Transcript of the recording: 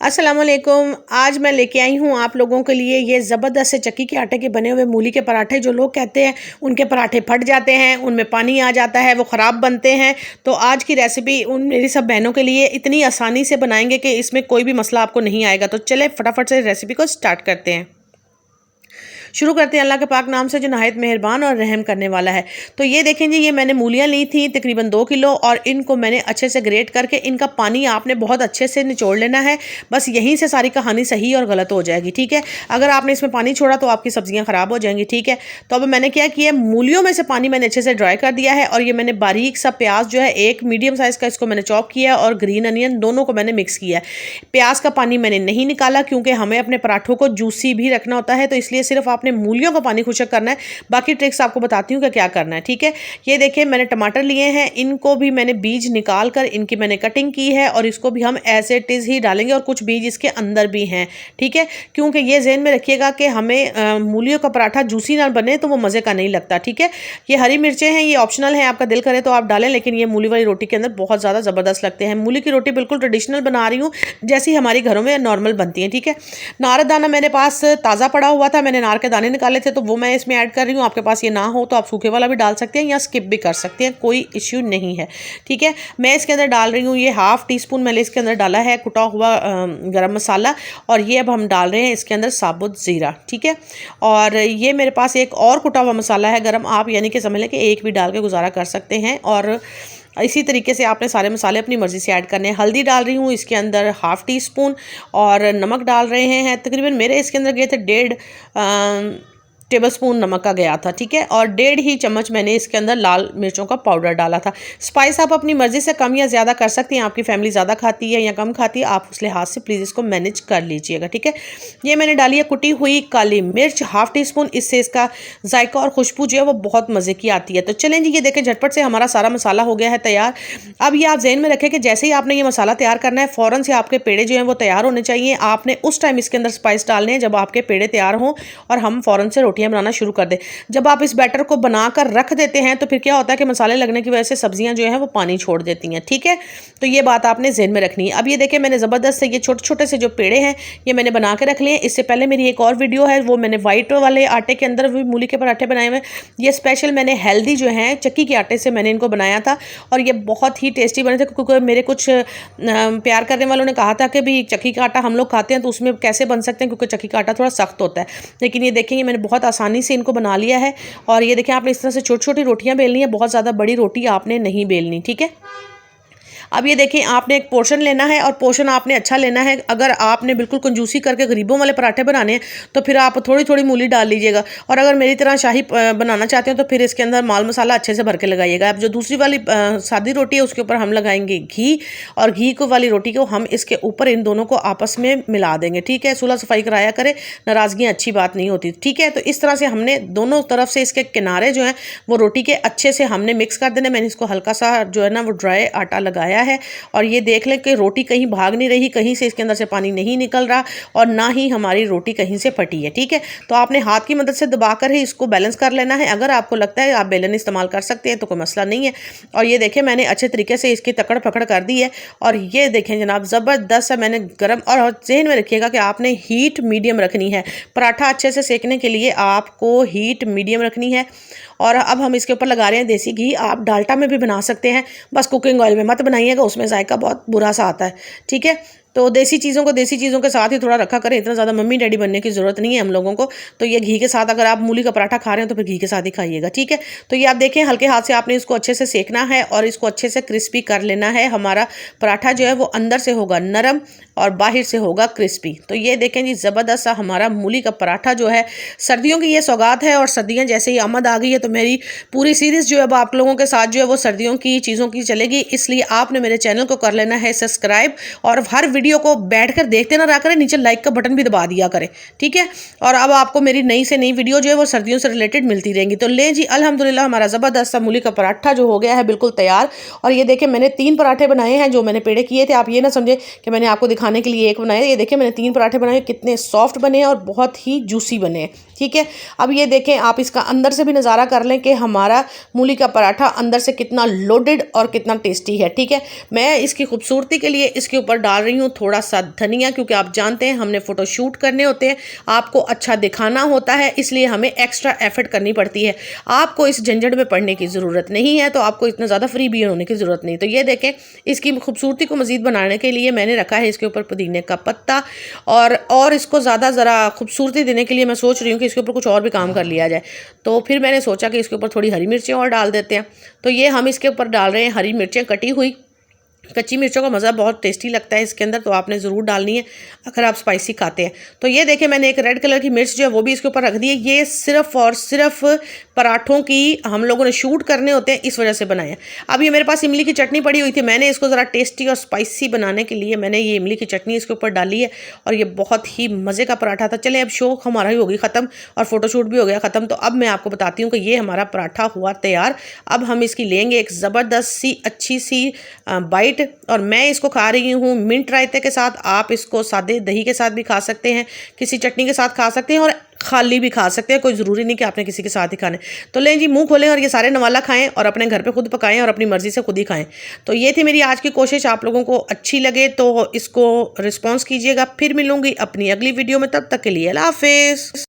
अस्सलाम वालेकुम। आज मैं लेके आई हूँ आप लोगों के लिए ये ज़बरदस्त से चक्की के आटे के बने हुए मूली के पराठे। जो लोग कहते हैं उनके पराठे फट जाते हैं, उनमें पानी आ जाता है, वो ख़राब बनते हैं, तो आज की रेसिपी उन मेरी सब बहनों के लिए इतनी आसानी से बनाएंगे कि इसमें कोई भी मसला आपको नहीं आएगा। तो चले फटाफट से रेसिपी को स्टार्ट करते हैं। शुरू करते हैं अल्लाह के पाक नाम से जो नहायत मेहरबान और रहम करने वाला है। तो ये देखें जी, ये मैंने मूलियाँ ली थी तकरीबन 2 किलो, और इनको मैंने अच्छे से ग्रेट करके इनका पानी आपने बहुत अच्छे से निचोड़ लेना है। बस यहीं से सारी कहानी सही और गलत हो जाएगी, ठीक है। अगर आपने इसमें पानी छोड़ा तो आपकी सब्जियाँ ख़राब हो जाएंगी, ठीक है। तो अब मैंने क्या किया, मूलियों में से पानी मैंने अच्छे से ड्राई कर दिया है, और ये मैंने बारीक सा प्याज जो है एक मीडियम साइज़ का, इसको मैंने चॉप किया है, और ग्रीन अनियन दोनों को मैंने मिक्स किया है। प्याज का पानी मैंने नहीं निकाला क्योंकि हमें अपने पराठों को जूसी भी रखना होता है, तो इसलिए सिर्फ आपने मूलियों का पानी खुशक करना है। बाकी ट्रिक्स आपको बताती हूँ कि क्या करना है, ठीक है। ये देखिए मैंने टमाटर लिए हैं, इनको भी मैंने बीज निकाल कर इनकी मैंने कटिंग की है, और इसको भी हम एज इट इज़ ही डालेंगे, और कुछ बीज इसके अंदर भी हैं, ठीक है। क्योंकि ये ज़हन में रखिएगा कि हमें मूलियों का पराठा जूसी ना बने तो वो मज़े का नहीं लगता, ठीक है। ये हरी मिर्चें हैं, ये ऑप्शनल है, आपका दिल करे तो आप डालें, लेकिन ये मूली वाली रोटी के अंदर बहुत ज़्यादा ज़बरदस्त लगते हैं। मूली की रोटी बिल्कुल ट्रेडिशनल बना रही हूँ, जैसी हमारी घरों में नॉर्मल बनती है, ठीक है। नार दाना मेरे पास ताज़ा पड़ा हुआ था, मैंने नार के दाने निकाले थे, तो वो मैं इसमें ऐड कर रही हूँ। आपके पास ये ना हो तो आप सूखे वाला भी डाल सकते हैं या स्किप भी कर सकते हैं, कोई इश्यू नहीं है, ठीक है। मैं इसके अंदर डाल रही हूँ ये ½ टीस्पून मैंने इसके अंदर डाला है कुटा हुआ गरम मसाला, और ये अब हम डाल रहे हैं इसके अंदर साबुत ज़ीरा, ठीक है। और ये मेरे पास एक और कुटा हुआ मसाला है गरम, आप यानी कि समझ लें कि एक भी डाल के गुजारा कर सकते हैं। और इसी तरीके से आपने सारे मसाले अपनी मर्ज़ी से ऐड करने हैं। हल्दी डाल रही हूँ इसके अंदर ½ टीस्पून, और नमक डाल रहे हैं तकरीबन मेरे इसके अंदर गए थे 1.5 टेबल स्पून नमक का गया था, ठीक है। और 1.5 ही चम्मच मैंने इसके अंदर लाल मिर्चों का पाउडर डाला था। स्पाइस आप अपनी मर्ज़ी से कम या ज़्यादा कर सकती हैं, आपकी फैमिली ज़्यादा खाती है या कम खाती है, आप उस लिहाज से प्लीज़ इसको मैनेज कर लीजिएगा, ठीक है। ये मैंने डाली है कुटी हुई काली मिर्च ½ टीस्पून, इससे इसका जायका और खुशबू जो है वो बहुत मज़े की आती है। तो चलें जी, ये देखें झटपट से हमारा सारा मसाला हो गया है तैयार। अब ये आप जहन में रखें कि जैसे ही आपने ये मसाला तैयार करना है, फ़ौरन से आपके पेड़े जो हैं वो तैयार होने चाहिए। आपने उस टाइम इसके अंदर स्पाइस डालने हैं जब आपके पेड़े तैयार हों, और हम फ़ौरन से रोटियाँ बनाना शुरू कर दें। जब आप इस बैटर को बनाकर रख देते हैं तो फिर क्या होता है कि मसाले लगने की वजह से सब्जियां जो हैं वो पानी छोड़ देती हैं, ठीक है। तो ये बात आपने ज़हन में रखनी है। अब ये देखें मैंने ज़बरदस्त से ये छोटे छोटे से जो पेड़े हैं ये मैंने बना के रख लिए हैं। इससे पहले मेरी एक और वीडियो है, वो मैंने वाइट वाले आटे के अंदर भी मूली के पराठे बनाए हुए। ये स्पेशल मैंने हेल्दी जो है चक्की के आटे से मैंने इनको बनाया था, और ये बहुत ही टेस्टी बने थे। क्योंकि मेरे कुछ प्यार करने वालों ने कहा था कि भी चक्की का आटा हम लोग खाते हैं तो उसमें कैसे बन सकते हैं, क्योंकि चक्की का आटा थोड़ा सख्त होता है। लेकिन ये देखेंगे मैंने बहुत आसानी से इनको बना लिया है। और ये देखिए आपने इस तरह से छोटी छोटी रोटियां बेलनी है, बहुत ज़्यादा बड़ी रोटी आपने नहीं बेलनी, ठीक है। अब ये देखिए आपने एक पोर्शन लेना है, और पोर्शन आपने अच्छा लेना है। अगर आपने बिल्कुल कंजूसी करके गरीबों वाले पराठे बनाने हैं तो फिर आप थोड़ी थोड़ी मूली डाल लीजिएगा, और अगर मेरी तरह शाही बनाना चाहते हो तो फिर इसके अंदर माल मसाला अच्छे से भर के लगाइएगा। अब जो दूसरी वाली सादी रोटी है उसके ऊपर हम लगाएंगे घी, और घी को वाली रोटी को हम इसके ऊपर इन दोनों को आपस में मिला देंगे, ठीक है। सुलह सफाई कराया करें, नाराज़गियाँ अच्छी बात नहीं होती, ठीक है। तो इस तरह से हमने दोनों तरफ से इसके किनारे जो हैं वो रोटी के अच्छे से हमने मिक्स कर देने। मैंने इसको हल्का सा जो है ना वो ड्राई आटा लगाया है, और ये देख लें कि रोटी कहीं भाग नहीं रही, कहीं से इसके अंदर से पानी नहीं निकल रहा, और ना ही हमारी रोटी कहीं से फटी है, ठीक है। तो आपने हाथ की मदद से दबाकर ही इसको बैलेंस कर लेना है। अगर आपको लगता है आप बेलन इस्तेमाल कर सकते हैं तो कोई मसला नहीं है। और ये देखें मैंने अच्छे तरीके से इसकी तकड़ पकड़ कर दी है, और ये देखें जनाब ज़बरदस्त है मैंने गर्म। और जहन में रखिएगा कि आपने हीट मीडियम रखनी है। पराठा अच्छे से सेकने के लिए आपको हीट मीडियम रखनी है। और अब हम इसके ऊपर लगा रहे हैं देसी घी। आप डाल्टा में भी बना सकते हैं, बस कुकिंग ऑयल में मत बनाइएगा, उसमें जायका बहुत बुरा सा आता है, ठीक है। तो देसी चीज़ों के साथ ही थोड़ा रखा करें, इतना ज़्यादा मम्मी डैडी बनने की ज़रूरत नहीं है हम लोगों को। तो ये घी के साथ, अगर आप मूली का पराठा खा रहे हैं तो फिर घी के साथ ही खाइएगा, ठीक है। तो ये आप देखें हल्के हाथ से आपने इसको अच्छे से सेकना है, और इसको अच्छे से क्रिस्पी कर लेना है। हमारा पराठा जो है वो अंदर से होगा नरम और बाहर से होगा क्रिस्पी। तो ये देखें जी ज़बरदस्त सा हमारा मूली का पराठा जो है, सर्दियों की ये सौगात है, और सर्दियाँ जैसे ही आमद आ गई है तो मेरी पूरी सीरीज़ जो है आप लोगों के साथ जो है वो सर्दियों की चीज़ों की चलेगी। इसलिए आपने मेरे चैनल को कर लेना है सब्सक्राइब, और हर वीडियो को बैठकर देखते ना रहा करें, नीचे लाइक का बटन भी दबा दिया करें, ठीक है। और अब आपको मेरी नई से नई वीडियो जो है वो सर्दियों से रिलेटेड मिलती रहेंगी। तो ले जी अल्हम्दुलिल्लाह हमारा ज़बरदस्त सा मूली का पराठा जो हो गया है बिल्कुल तैयार। और ये देखें मैंने 3 पराठे बनाए हैं जो मैंने पेड़े किए थे। आप ये ना समझे कि मैंने आपको दिखाने के लिए एक बनाया। ये देखें मैंने 3 पराठे बनाए, कितने सॉफ्ट बने हैं और बहुत ही जूसी बने हैं, ठीक है। अब ये देखें आप इसका अंदर से भी नज़ारा कर लें कि हमारा मूली का पराठा अंदर से कितना लोडेड और कितना टेस्टी है, ठीक है। मैं इसकी खूबसूरती के लिए इसके ऊपर डाल रही हूँ थोड़ा सा धनिया, क्योंकि आप जानते हैं हमने फ़ोटो शूट करने होते हैं, आपको अच्छा दिखाना होता है, इसलिए हमें एक्स्ट्रा एफर्ट करनी पड़ती है। आपको इस झंझट में पड़ने की ज़रूरत नहीं है, तो आपको इतना ज़्यादा फ्री भी होने की ज़रूरत नहीं। तो ये देखें, इसकी खूबसूरती को मज़ीद बनाने के लिए मैंने रखा है इसके ऊपर पुदीने का पत्ता, और इसको ज़्यादा ज़रा खूबसूरती देने के लिए मैं सोच रही हूँ कि इसके ऊपर कुछ और भी काम कर लिया जाए। तो फिर मैंने सोचा कि इसके ऊपर थोड़ी हरी मिर्चें और डाल देते हैं। तो ये हम इसके ऊपर डाल रहे हैं हरी मिर्चें कटी हुई। कच्ची मिर्चों का मज़ा बहुत टेस्टी लगता है इसके अंदर, तो आपने ज़रूर डालनी है अगर आप स्पाइसी खाते हैं। तो ये देखें, मैंने एक रेड कलर की मिर्च जो है वो भी इसके ऊपर रख दी है। ये सिर्फ़ और सिर्फ पराठों की हम लोगों ने शूट करने होते हैं, इस वजह से बनाए हैं। अब ये मेरे पास इमली की चटनी पड़ी हुई थी, मैंने इसको ज़रा टेस्टी और स्पाइसी बनाने के लिए मैंने ये इमली की चटनी इसके ऊपर डाली है, और ये बहुत ही मज़े का पराठा था। चलें, अब शो हमारा ही होगी ख़त्म और फ़ोटोशूट भी हो गया ख़त्म। तो अब मैं आपको बताती हूँ कि ये हमारा पराठा हुआ तैयार। अब हम इसकी लेंगे एक ज़बरदस्त सी अच्छी सी बाइट, और मैं इसको खा रही हूँ मिंट रायते के साथ। आप इसको सादे दही के साथ भी खा सकते हैं, किसी चटनी के साथ खा सकते हैं, और खाली भी खा सकते हैं, कोई ज़रूरी नहीं कि आपने किसी के साथ ही खाने। तो लें जी, मुंह खोलें और ये सारे नवाला खाएं, और अपने घर पे खुद पकाएं और अपनी मर्ज़ी से खुद ही खाएं। तो ये थी मेरी आज की कोशिश। आप लोगों को अच्छी लगे तो इसको रिस्पॉन्स कीजिएगा। फिर मिलूंगी अपनी अगली वीडियो में, तब तक के लिए अल्लाह हाफिज़।